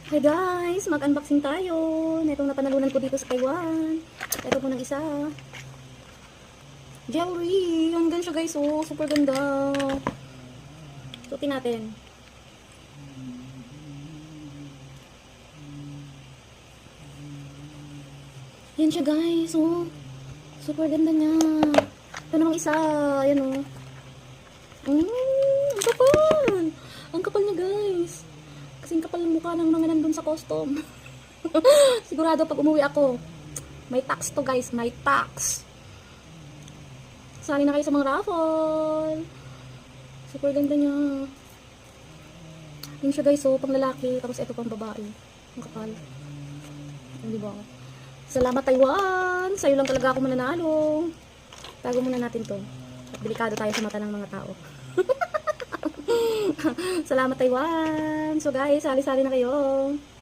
Hi guys, mag-unboxing tayo. Itong napanalunan ko dito sa Taiwan. Ito po ng isa. Jewelry. Ang ganda siya guys. Oh, super ganda. Suotin natin. Yan siya guys. Oh, super ganda niya. Ito namang isa. Ayan oh. Ang kapal. Ang kapal niya guys. Kasing kapal ng mukha ng mga nandun sa custom. Sigurado pag umuwi ako, may tax to guys, may tax. Sali na kayo sa mga raffle. Super ganda niya. Yun siya guys, so pang lalaki, tapos ito pang babae. Ang kapal. Hindi ba? Salamat Taiwan! Sa'yo lang talaga ako mananalo. Tago muna natin to. At delikado tayo sa mata ng mga tao. Salamat Taiwan! So guys, sali-sali na kayo.